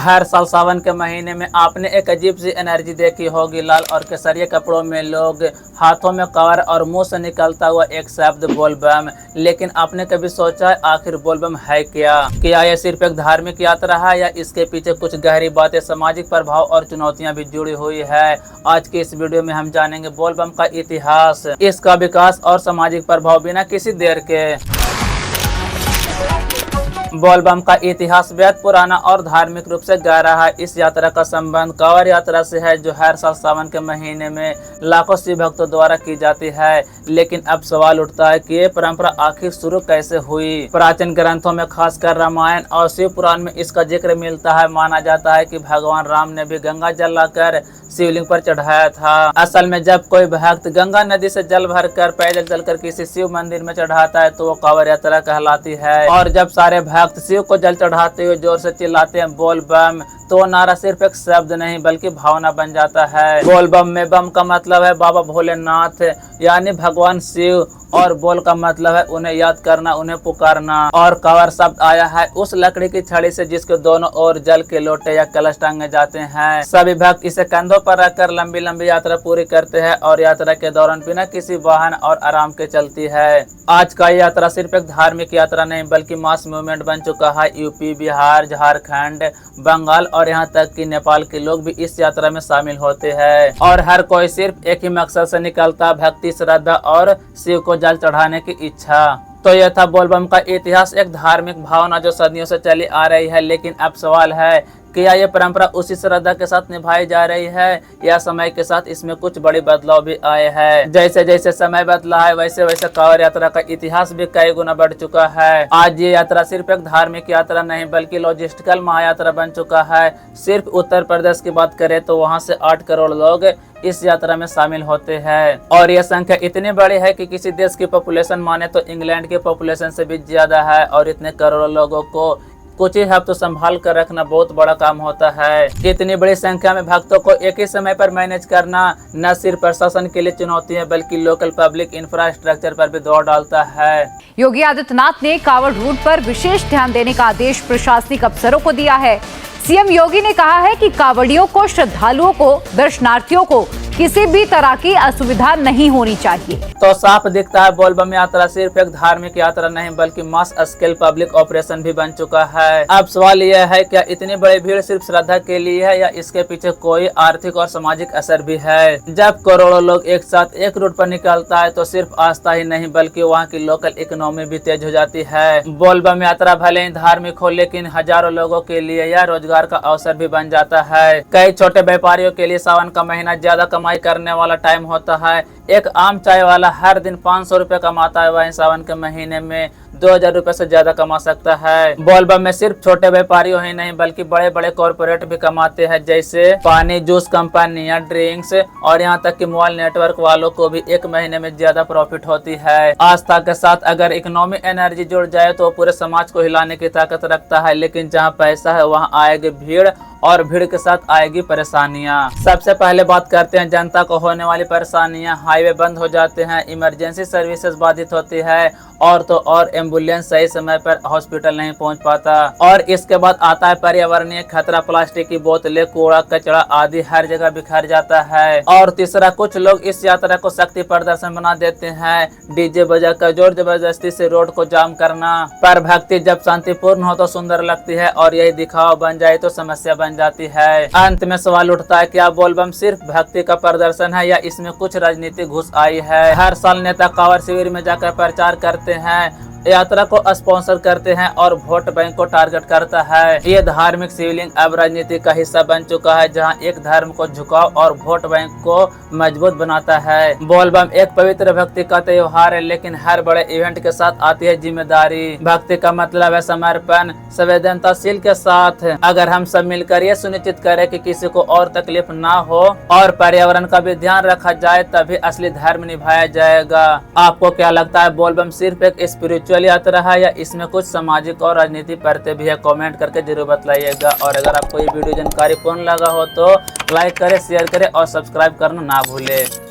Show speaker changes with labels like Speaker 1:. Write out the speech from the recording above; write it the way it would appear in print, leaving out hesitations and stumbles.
Speaker 1: हर साल सावन के महीने में आपने एक अजीब सी एनर्जी देखी होगी। लाल और केसरिया कपड़ों में लोग, हाथों में कवर और मुंह से निकलता हुआ एक शब्द बोल बम। लेकिन आपने कभी सोचा है आखिर बोल बम है क्या यह सिर्फ एक धार्मिक यात्रा है या इसके पीछे कुछ गहरी बातें, सामाजिक प्रभाव और चुनौतियां भी जुड़ी हुई है। आज के इस वीडियो में हम जानेंगे बोल बम का इतिहास, इसका विकास और सामाजिक प्रभाव बिना किसी देर के। बोल बम का इतिहास बेहद पुराना और धार्मिक रूप से गहरा है। इस यात्रा का संबंध कांवड़ यात्रा से है, जो हर साल सावन के महीने में लाखों शिव भक्तों द्वारा की जाती है। लेकिन अब सवाल उठता है कि ये परंपरा आखिर शुरू कैसे हुई। प्राचीन ग्रंथों में, खासकर रामायण और शिव पुराण में इसका जिक्र मिलता है। माना जाता है कि भगवान राम ने भी गंगा जल लाकर शिवलिंग पर चढ़ाया था। असल में जब कोई भक्त गंगा नदी से जल भरकर पैदल चलकर किसी शिव मंदिर में चढ़ाता है तो वो कांवड़ यात्रा कहलाती है। और जब सारे भक्त शिव को जल चढ़ाते हुए जोर से चिल्लाते हैं बोल बम, तो नारा सिर्फ एक शब्द नहीं बल्कि भावना बन जाता है। बोल बम में बम का मतलब है बाबा भोलेनाथ यानी भगवान शिव, और बोल का मतलब है उन्हें याद करना, उन्हें पुकारना। और कांवर शब्द आया है उस लकड़ी की छड़ी से जिसके दोनों ओर जल के लोटे या कलश टांगे जाते हैं। सभी भक्त इसे कंधों पर रखकर लंबी लंबी यात्रा पूरी करते हैं और यात्रा के दौरान बिना किसी वाहन और आराम के चलती है। आज का यात्रा सिर्फ एक धार्मिक यात्रा नहीं बल्कि मास मूवमेंट बन चुका है। यूपी, बिहार, झारखंड, बंगाल और यहाँ तक कि नेपाल के लोग भी इस यात्रा में शामिल होते हैं। और हर कोई सिर्फ एक ही मकसद से निकलता, भक्ति, श्रद्धा और शिव को जल चढ़ाने की इच्छा। तो यह था बोल बम का इतिहास, एक धार्मिक भावना जो सदियों से चली आ रही है। लेकिन अब सवाल है कि क्या ये परंपरा उसी श्रद्धा के साथ निभाई जा रही है या समय के साथ इसमें कुछ बड़े बदलाव भी आए हैं। जैसे जैसे समय बदला है वैसे वैसे कांवड़ यात्रा का इतिहास भी कई गुना बढ़ चुका है। आज ये यात्रा सिर्फ एक धार्मिक यात्रा नहीं बल्कि लॉजिस्टिकल महायात्रा बन चुका है। सिर्फ उत्तर प्रदेश की बात करें तो वहाँ से 8 करोड़ लोग इस यात्रा में शामिल होते हैं। और यह संख्या इतनी बड़ी है कि किसी देश की पॉपुलेशन माने तो इंग्लैंड की पॉपुलेशन से भी ज्यादा है। और इतने करोड़ों लोगों को कुछ ही हफ्तों संभाल कर रखना बहुत बड़ा काम होता है। इतनी बड़ी संख्या में भक्तों को एक ही समय पर मैनेज करना न सिर्फ प्रशासन के लिए चुनौती है बल्कि लोकल पब्लिक इंफ्रास्ट्रक्चर पर भी दौड़ डालता है।
Speaker 2: योगी आदित्यनाथ ने कांवड़ रूट पर विशेष ध्यान देने का आदेश प्रशासनिक अफसरों को दिया है। सीएम योगी ने कहा है कि कांवड़ियों को, श्रद्धालुओं को, दर्शनार्थियों को किसी भी तरह की असुविधा नहीं होनी चाहिए।
Speaker 1: तो साफ दिखता है बोल बम यात्रा सिर्फ एक धार्मिक यात्रा नहीं बल्कि मास स्केल पब्लिक ऑपरेशन भी बन चुका है। अब सवाल यह है क्या इतनी बड़ी भीड़ सिर्फ श्रद्धा के लिए है या इसके पीछे कोई आर्थिक और सामाजिक असर भी है। जब करोड़ों लोग एक साथ एक रूट पर निकलता है तो सिर्फ आस्था ही नहीं बल्कि वहाँ की लोकल इकोनॉमी भी तेज हो जाती है। बोल बम यात्रा भले ही धार्मिक हो लेकिन हजारों लोगों के लिए यह रोजगार का अवसर भी बन जाता है। कई छोटे व्यापारियों के लिए सावन का महीना ज्यादा कमाई करने वाला टाइम होता है। एक आम चाय वाला हर दिन 500 रुपए कमाता है, वहीं सावन के महीने में 2000 रुपए से ज्यादा कमा सकता है। बोल बम में सिर्फ छोटे व्यापारियों ही नहीं बल्कि बड़े बड़े कॉर्पोरेट भी कमाते हैं, जैसे पानी, जूस कंपनियां, ड्रिंक्स और यहाँ तक कि मोबाइल नेटवर्क वालों को भी एक महीने में ज्यादा प्रॉफिट होती है। आस्था के साथ अगर इकोनॉमी एनर्जी जुड़ जाए तो पूरे समाज को हिलाने की ताकत रखता है। लेकिन जहाँ पैसा है वहाँ आएगी भीड़ और भीड़ के साथ आएगी परेशानियां। सबसे पहले बात करते हैं जनता को होने वाली परेशानियां। हाईवे बंद हो जाते हैं, इमरजेंसी सर्विसेज बाधित होती है और तो और एम्बुलेंस सही समय पर हॉस्पिटल नहीं पहुंच पाता। और इसके बाद आता है पर्यावरणीय खतरा, प्लास्टिक की बोतलें, कूड़ा कचरा आदि हर जगह बिखर जाता है। और तीसरा, कुछ लोग इस यात्रा को शक्ति प्रदर्शन बना देते हैं, डीजे बजाकर जोर जबरदस्ती से रोड को जाम करना। पर भक्ति जब शांतिपूर्ण हो तो सुंदर लगती है और यही दिखावा बन जाए तो समस्या बन जाती है। अंत में सवाल उठता है क्या बोल बम सिर्फ भक्ति का प्रदर्शन है या इसमें कुछ राजनीति घुस आई है। हर साल नेता कांवड़ शिविर में जाकर प्रचार करते हैं, यात्रा को स्पॉन्सर करते हैं और वोट बैंक को टारगेट करता है। ये धार्मिक शिवलिंग अब राजनीति का हिस्सा बन चुका है, जहां एक धर्म को झुकाव और वोट बैंक को मजबूत बनाता है। बोल बम एक पवित्र भक्ति का त्योहार है, लेकिन हर बड़े इवेंट के साथ आती है जिम्मेदारी। भक्ति का मतलब है समर्पण, संवेदनशील के साथ। अगर हम सब मिलकर ये सुनिश्चित करें कि किसी को और तकलीफ ना हो और पर्यावरण का भी ध्यान रखा जाए तभी असली धर्म निभाया जाएगा। आपको क्या लगता है, बोल बम सिर्फ एक स्पिरिचुअल यात्रा है या इसमें कुछ सामाजिक और राजनीति परतें भी है? कमेंट करके जरूर बताइएगा। और अगर आपको ये वीडियो जानकारी पूर्ण लगा हो तो लाइक करें, शेयर करें और सब्सक्राइब करना ना भूलें।